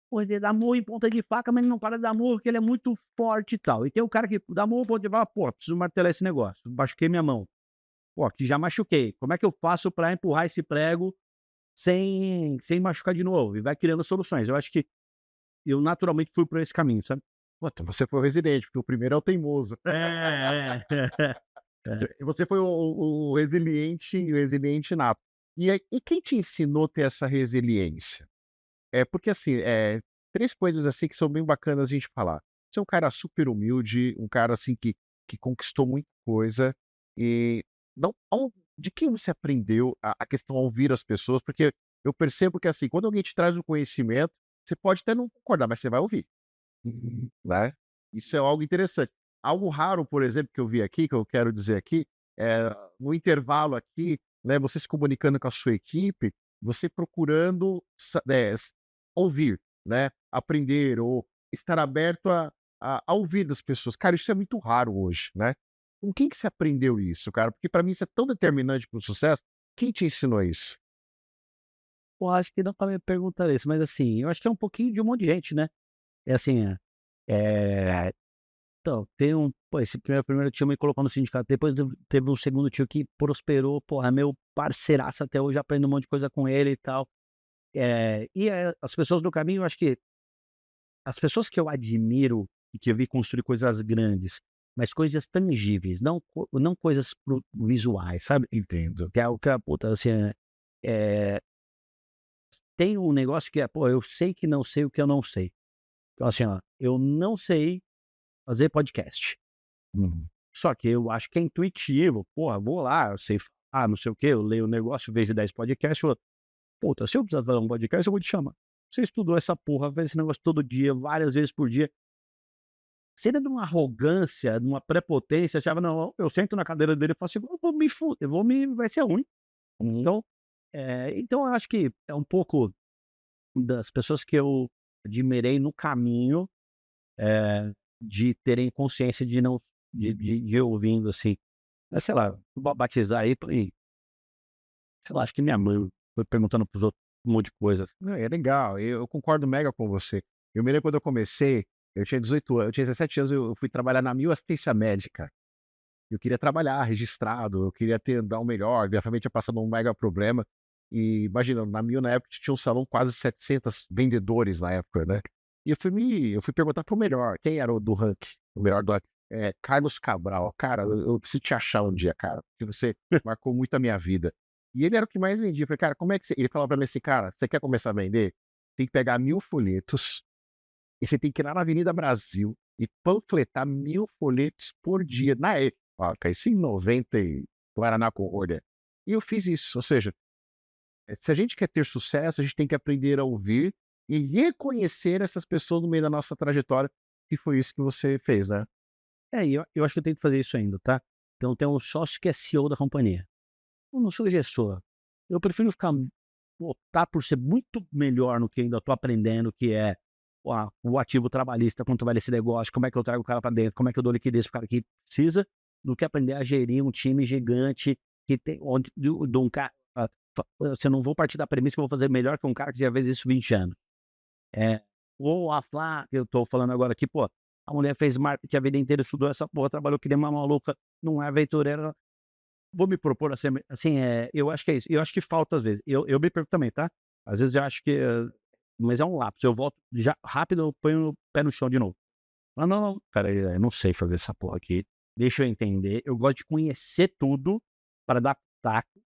pô, ele dá murro em ponta de faca, mas ele não para de dar murro, porque ele é muito forte e tal. E tem o cara que dá murro em ponta de faca: "Pô, preciso martelar esse negócio, machuquei minha mão. Pô, aqui já machuquei, como é que eu faço para empurrar esse prego sem machucar de novo?" E vai criando soluções. Eu acho que eu naturalmente fui por esse caminho, sabe. Pô, então você foi resiliente, porque o primeiro é o teimoso. É. Você foi o resiliente nato. E quem te ensinou a ter essa resiliência? Porque assim, 3 coisas assim que são bem bacanas a gente falar. Você é um cara super humilde, um cara assim que conquistou muita coisa e não de quem você aprendeu a questão a ouvir as pessoas? Porque eu percebo que assim, quando alguém te traz um conhecimento, você pode até não concordar, mas você vai ouvir. Né. Isso é algo interessante. Algo raro, por exemplo, que eu vi aqui, que eu quero dizer aqui, no intervalo aqui, né, você se comunicando com a sua equipe, você procurando ouvir, né, aprender ou estar aberto a ouvir das pessoas. Cara, isso é muito raro hoje, né. Com quem que você aprendeu isso, cara? Porque para mim isso é tão determinante para o sucesso. Quem te ensinou isso? Pô, acho que não tá me perguntando isso, mas assim, eu acho que é um pouquinho de um monte de gente, né. É assim, eh, então, esse primeiro tio me colocou no sindicato, depois teve um segundo tio que prosperou, porra, é meu parceiraço até hoje, aprendo um monte de coisa com ele e tal. As pessoas do caminho, eu acho que as pessoas que eu admiro e que eu vi construir coisas grandes, mas coisas tangíveis, não coisas visuais, sabe. Entendo. Que é o que puta, assim, eh, tem um negócio que é, pô, eu sei que não sei o que eu não sei. Então assim, ó, eu não sei fazer podcast. Uhum. Só que eu acho que é intuitivo, porra, vou lá, eu sei não sei o quê, eu leio o negócio, vejo 10 podcasts, eu, puta, se eu precisar fazer um podcast, eu vou te chamar. Você estudou essa porra, fez esse negócio todo dia, várias vezes por dia. Seria de uma arrogância, de uma prepotência, achava, não, eu sento na cadeira dele e falo assim, eu vou me fuder, vai ser ruim. Uhum. Então eu acho que é um pouco das pessoas que eu admirei no caminho, de terem consciência de não, de eu ouvindo assim, sei lá, vou batizar aí, sei lá, acho que minha mãe foi perguntando para os outros um monte de coisa. Não, é legal, eu concordo mega com você. Eu me lembro quando eu comecei, eu tinha 18 anos, eu tinha 17 anos, eu fui trabalhar na Mil Assistência Médica. Eu queria trabalhar registrado, eu queria dar o melhor, minha família tinha passado um mega problema. E imagina, na Mil na época tinha um salão quase 700 vendedores na época, né? E eu fui perguntar pro melhor, quem era o do ranking, o melhor do ranking? Carlos Cabral. Cara, eu preciso te achar um dia, cara, porque você marcou muito a minha vida. E ele era o que mais vendia. Eu falei, cara, como é que você... Ele falava pra mim assim, cara, você quer começar a vender? Tem que pegar 1000 folhetos e você tem que ir lá na Avenida Brasil e panfletar 1000 folhetos por dia. Na época, isso em 90 e Guaraná com rolha. E eu fiz isso, ou seja, se a gente quer ter sucesso, a gente tem que aprender a ouvir e reconhecer essas pessoas no meio da nossa trajetória, que foi isso que você fez, né? Eu acho que eu tenho que fazer isso ainda, tá? Então tem um sócio que é CEO da companhia. Eu não sou gestor. Eu prefiro optar por ser muito melhor no que ainda estou aprendendo, que é o ativo trabalhista, quanto vale esse negócio, como é que eu trago o cara para dentro, como é que eu dou liquidez para o cara que precisa, do que aprender a gerir um time gigante que tem onde de um cara. Você não vou partir da premissa que eu vou fazer melhor que um cara que já fez isso 20 anos. Ou a Flá, que eu tô falando agora aqui, pô, a mulher fez marketing a vida inteira, estudou essa porra, trabalhou que nem uma maluca, não é aventureira. Vou me propor a ser, assim, eu acho que é isso. Eu acho que falta às vezes. Eu me pergunto também, tá? Às vezes eu acho que, mas é um lapso. Eu volto já rápido, eu ponho o pé no chão de novo. Não, não, não, cara, eu não sei fazer essa porra aqui. Deixa eu entender. Eu gosto de conhecer tudo para dar pitaco.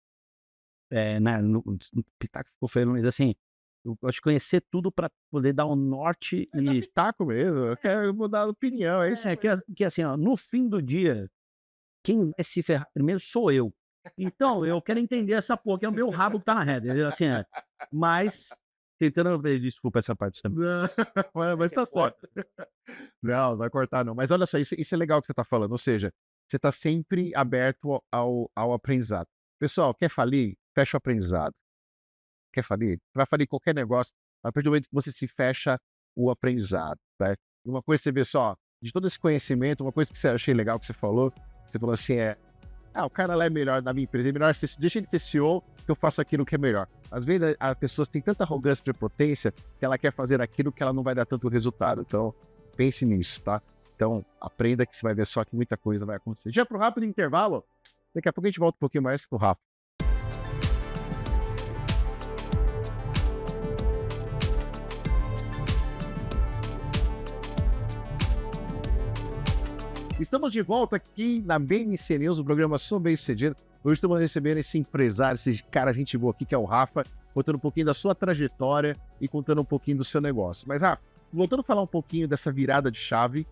Né, no pitaco ficou feio, mas assim, eu gosto de conhecer tudo para poder dar o norte É dar pitaco mesmo, eu quero mudar de opinião, é isso que assim, ó, no fim do dia, quem vai se ferrar primeiro sou eu. Então, eu quero entender essa porra, que é o meu rabo que tá na reta, entendeu? Assim, mas tentando desculpa essa parte também. Não, mas tá certo. Não, não vai cortar não. Mas olha só, isso é legal que você tá falando, ou seja, você tá sempre aberto ao aprendizado. Pessoal, quer falir? Fecha o aprendizado. Quer falir? Vai falir qualquer negócio, a partir do momento que você se fecha o aprendizado, tá? E uma coisa que você vê só, de todo esse conhecimento, uma coisa que você achei legal que você falou assim, o cara lá é melhor na minha empresa, é melhor deixa ele ser CEO que eu faço aquilo que é melhor. Às vezes as pessoas têm tanta arrogância e prepotência que ela quer fazer aquilo que ela não vai dar tanto resultado. Então, pense nisso, tá? Então, aprenda que você vai ver só que muita coisa vai acontecer. Já pro rápido intervalo, daqui a pouco a gente volta um pouquinho mais com o Rafa. Estamos de volta aqui na BMC News, o programa Sou Bem Sucedido. Hoje estamos recebendo esse empresário, esse cara gente boa aqui, que é o Rafa, contando um pouquinho da sua trajetória e contando um pouquinho do seu negócio. Mas, Rafa, voltando a falar um pouquinho dessa virada de chave,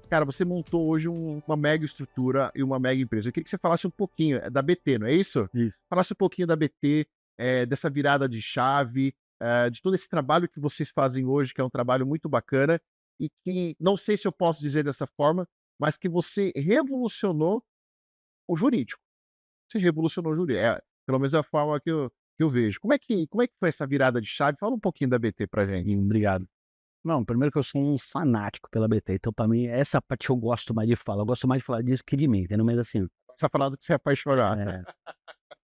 cara, você montou hoje uma mega estrutura e uma mega empresa. Eu queria que você falasse um pouquinho da BT, não é isso? Isso. Falasse um pouquinho da BT, dessa virada de chave, de todo esse trabalho que vocês fazem hoje, que é um trabalho muito bacana e que, não sei se eu posso dizer dessa forma, mas que você revolucionou o jurídico. Você revolucionou o jurídico. Pelo menos é a forma que eu vejo. Como é que foi essa virada de chave? Fala um pouquinho da BT pra gente. Obrigado. Não, primeiro que eu sou um fanático pela BT, então pra mim essa parte eu gosto mais de falar. Eu gosto mais de falar disso que de mim, entendeu? Mas assim, Você tá falando que você é apaixonado.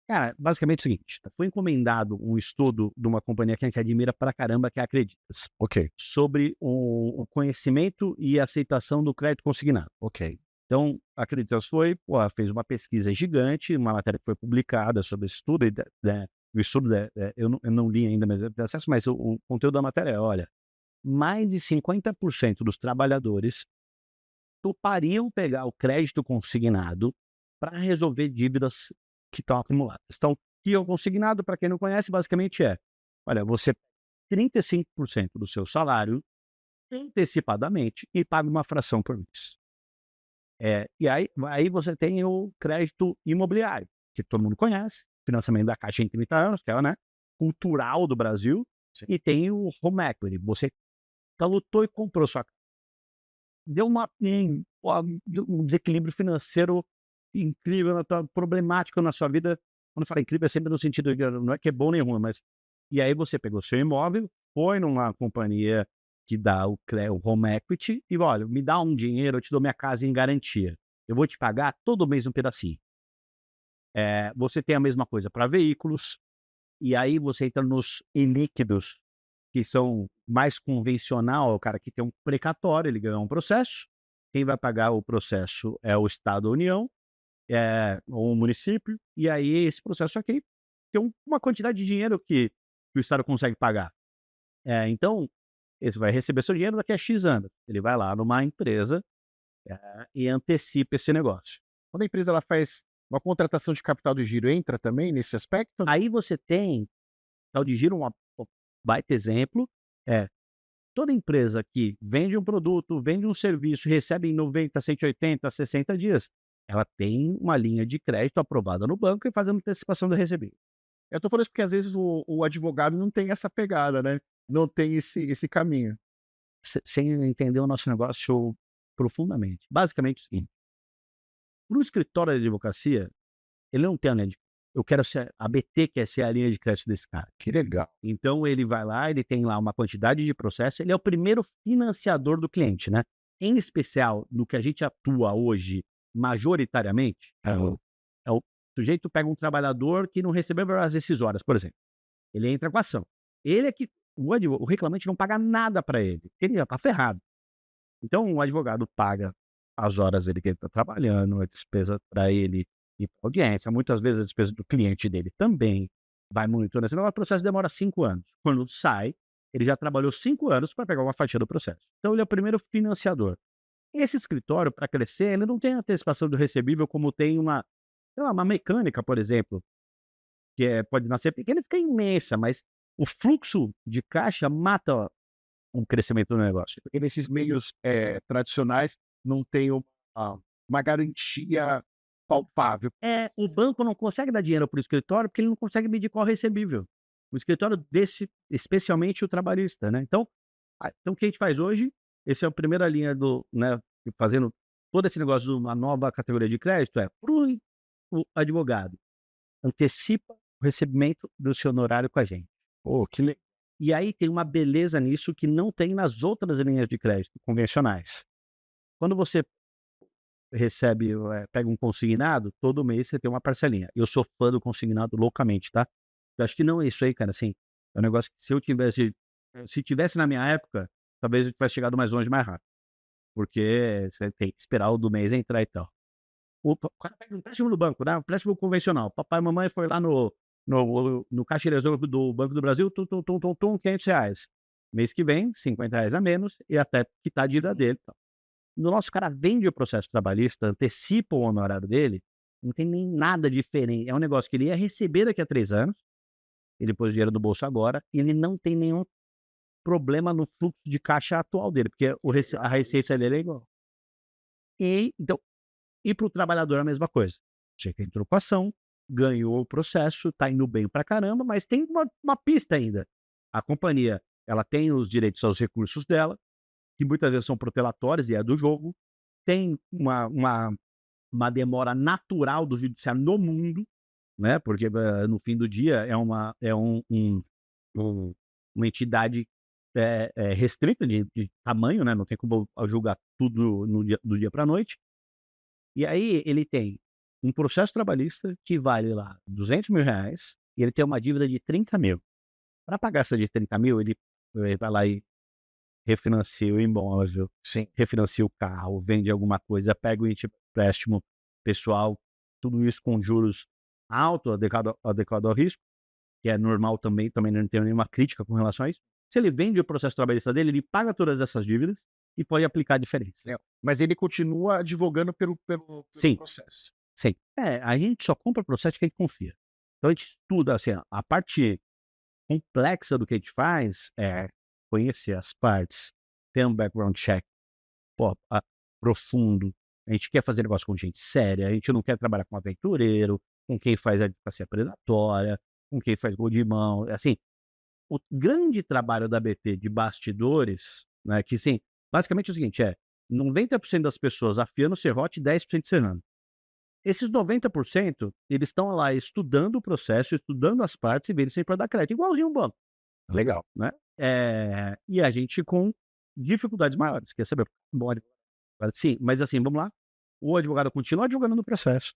cara, basicamente é o seguinte, foi encomendado um estudo de uma companhia que a gente admira pra caramba, que é a Acreditas, Ok, sobre o conhecimento e aceitação do crédito consignado. ok. Então, a Acreditas fez uma pesquisa gigante, uma matéria que foi publicada sobre esse estudo, o estudo, eu não li ainda, mas eu tenho acesso, mas o conteúdo da matéria é, olha, mais de 50% dos trabalhadores topariam pegar o crédito consignado para resolver dívidas que estão acumuladas. Então, o que é o consignado, para quem não conhece, basicamente olha, você 35% do seu salário antecipadamente e paga uma fração por mês. E aí você tem o crédito imobiliário, que todo mundo conhece, financiamento da Caixa em 30 anos, que é, né, cultural do Brasil, e tem o home equity, você lutou e comprou sua casa. Deu um desequilíbrio financeiro incrível, problemático na sua vida. Quando eu falo incrível, é sempre no sentido de não é que é bom nem ruim, mas... E aí você pegou seu imóvel, foi numa companhia que dá o home equity e, olha, me dá um dinheiro, eu te dou minha casa em garantia. Eu vou te pagar todo mês um pedacinho. Você tem a mesma coisa para veículos. E aí você entra nos ilíquidos, que são mais convencional, é o cara que tem um precatório, ele ganhou um processo. Quem vai pagar o processo é o Estado ou a União, ou o município, e aí esse processo aqui tem uma quantidade de dinheiro que o Estado consegue pagar. Então, você vai receber seu dinheiro daqui a X anos. Ele vai lá numa empresa e antecipa esse negócio. Quando a empresa ela faz uma contratação de capital de giro, entra também nesse aspecto? Aí você tem, tal de giro, um baita exemplo, é toda empresa que vende um produto, vende um serviço, recebe em 90, 180, 60 dias, ela tem uma linha de crédito aprovada no banco e faz a antecipação do recebível. Eu tô falando isso porque às vezes o advogado não tem essa pegada, né? Não tem esse caminho. Sem entender o nosso negócio profundamente. Basicamente, sim. Para o escritório de advocacia, ele não tem a linha de. Eu quero ser. A BT quer ser a linha de crédito desse cara. Que legal. Então ele vai lá, ele tem lá uma quantidade de processo, ele é o primeiro financiador do cliente, né? Em especial, no que a gente atua hoje, majoritariamente, é o sujeito pega um trabalhador que não recebeu as decisórias, por exemplo. Ele entra com a ação. Ele é que. O reclamante não paga nada para ele. Ele já está ferrado. Então o advogado paga as horas dele que ele está trabalhando, a despesa para ele e para audiência. Muitas vezes a despesa do cliente dele também vai monitorando. Senão o processo demora 5 anos. Quando sai, ele já trabalhou 5 anos para pegar uma fatia do processo. Então ele é o primeiro financiador. Esse escritório, para crescer, ele não tem antecipação do recebível como tem sei lá, uma mecânica, por exemplo, que pode nascer pequena e ficar imensa, mas o fluxo de caixa mata um crescimento do negócio. Porque nesses meios tradicionais não tem uma garantia palpável. O banco não consegue dar dinheiro para o escritório porque ele não consegue medir qual é o recebível. O escritório desse, especialmente o trabalhista, né? Então, o que a gente faz hoje, esse é a primeira linha né, fazendo todo esse negócio de uma nova categoria de crédito, para o advogado, antecipa o recebimento do seu honorário com a gente. Pô, que legal. E aí tem uma beleza nisso que não tem nas outras linhas de crédito convencionais. Quando você recebe, pega um consignado, todo mês você tem uma parcelinha. Eu sou fã do consignado loucamente, tá? Eu acho que não é isso aí, cara, assim, é um negócio que se tivesse na minha época, talvez eu tivesse chegado mais longe mais rápido. Porque você tem que esperar o do mês entrar e tal. O cara pega um empréstimo no banco, né? Um empréstimo convencional. Papai e mamãe foi lá no caixa eletrônico do Banco do Brasil, R$500. Mês que vem, R$50 a menos e até quitar a dívida dele. Então. No nosso cara vende o processo trabalhista, antecipa o honorário dele, não tem nem nada diferente. É um negócio que ele ia receber daqui a 3 anos, ele pôs o dinheiro do bolso agora, e ele não tem nenhum problema no fluxo de caixa atual dele, porque a receita dele é igual. Então, e para o trabalhador a mesma coisa. Chega entrou com a ação, ganhou o processo, tá indo bem pra caramba, mas tem uma pista ainda. A companhia, ela tem os direitos aos recursos dela, que muitas vezes são protelatórios e é do jogo. Tem uma demora natural do judiciário no mundo, né? Porque no fim do dia é uma entidade restrita de tamanho, né? Não tem como julgar tudo do dia para a noite. E aí ele tem um processo trabalhista que vale lá R$200 mil e ele tem uma dívida de 30 mil. Para pagar essa de 30 mil, ele vai lá e refinancia o imóvel, Sim. refinancia o carro, vende alguma coisa, pega o empréstimo pessoal, tudo isso com juros altos, adequado ao risco, que é normal também não tenho nenhuma crítica com relação a isso. Se ele vende o processo trabalhista dele, ele paga todas essas dívidas e pode aplicar a diferença. Mas ele continua advogando pelo Sim. processo. Sim. A gente só compra processo que a gente confia. Então a gente estuda, assim, a parte complexa do que a gente faz é conhecer as partes, ter um background check profundo. A gente quer fazer negócio com gente séria, a gente não quer trabalhar com aventureiro, com quem faz advocacia predatória, com quem faz gol de mão. Assim, o grande trabalho da BT de bastidores, né, que sim, basicamente é o seguinte, 90% das pessoas afiando o serrote e 10% serrando. Esses 90%, eles estão lá estudando o processo, estudando as partes e vendo se pode dar crédito, igualzinho um banco. Legal. Né? E a gente com dificuldades maiores, quer saber? Bom advogado. Sim, mas assim, vamos lá. O advogado continua advogando no processo.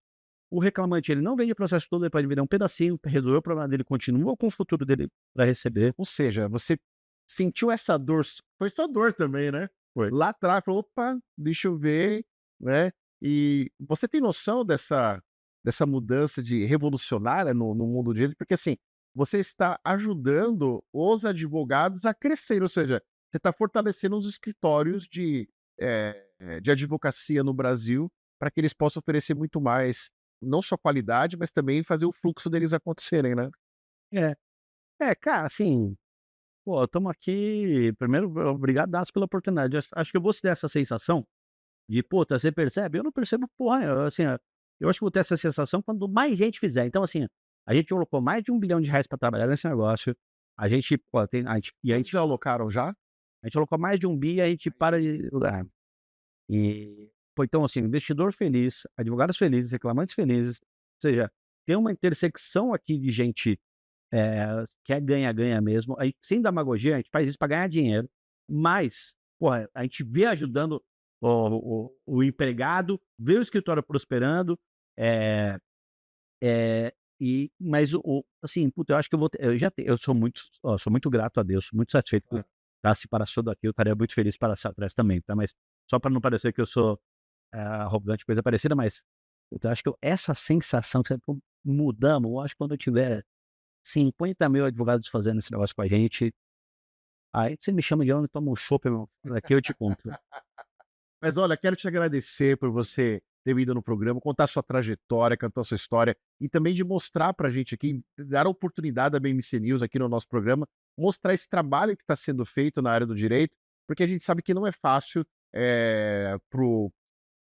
o reclamante, ele não vende o processo todo, ele pode vender um pedacinho, resolver o problema dele, continua com o futuro dele para receber. Ou seja, você sentiu essa dor, foi sua dor também, né? Foi. Lá atrás, falou, opa, deixa eu ver, né? E você tem noção dessa mudança de revolucionária no mundo do direito? Porque assim, você está ajudando os advogados a crescer, ou seja, você está fortalecendo os escritórios de advocacia no Brasil para que eles possam oferecer muito mais, não só qualidade, mas também fazer o fluxo deles acontecerem, né? É, cara, assim, pô, estamos aqui, primeiro, obrigadaço pela oportunidade. Acho que eu vou ter essa sensação de, puta, você percebe? Eu não percebo porra, assim, eu acho que vou ter essa sensação quando mais gente fizer. Então, assim, a gente colocou mais de R$ 1 bilhão para trabalhar nesse negócio. A gente, pô, Eles já alocaram já? a gente colocou mais de 1 bi e a gente para de. E, pô, então, assim, investidor feliz, advogados felizes, reclamantes felizes. Ou seja, tem uma intersecção aqui de gente que é ganha-ganha mesmo. Aí, sem demagogia, a gente faz isso para ganhar dinheiro. Mas, porra, a gente vê ajudando o empregado, vê o escritório prosperando. é, mas, assim, puta, eu acho que eu sou muito grato a Deus, sou muito satisfeito por estar se passando daqui. Eu estaria muito feliz para estar atrás também, tá? Mas só para não parecer que eu sou arrogante, coisa parecida, mas eu acho que essa sensação que mudamos, eu acho que quando eu tiver 50 mil advogados fazendo esse negócio com a gente, aí você me chama de homem, toma um chopp, meu, aqui eu te conto. Mas olha, quero te agradecer por você ter vindo no programa, contar sua trajetória, contar sua história e também de mostrar pra gente aqui, dar a oportunidade da BMC News aqui no nosso programa, mostrar esse trabalho que está sendo feito na área do direito, porque a gente sabe que não é fácil pro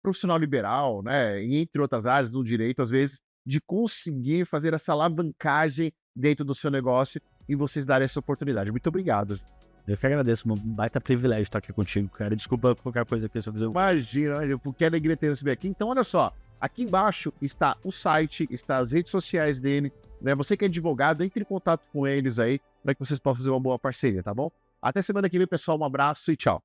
profissional liberal, né, e entre outras áreas do direito, às vezes, de conseguir fazer essa alavancagem dentro do seu negócio e vocês darem essa oportunidade. Muito obrigado. Eu que agradeço, um baita privilégio estar aqui contigo, cara. Desculpa qualquer coisa que eu fizer. Imagina, que alegria ter receber aqui. Então, olha só, aqui embaixo está o site, está as redes sociais dele, né? Você que é advogado, entre em contato com eles aí, para que vocês possam fazer uma boa parceria, tá bom? Até semana que vem, pessoal. Um abraço e tchau.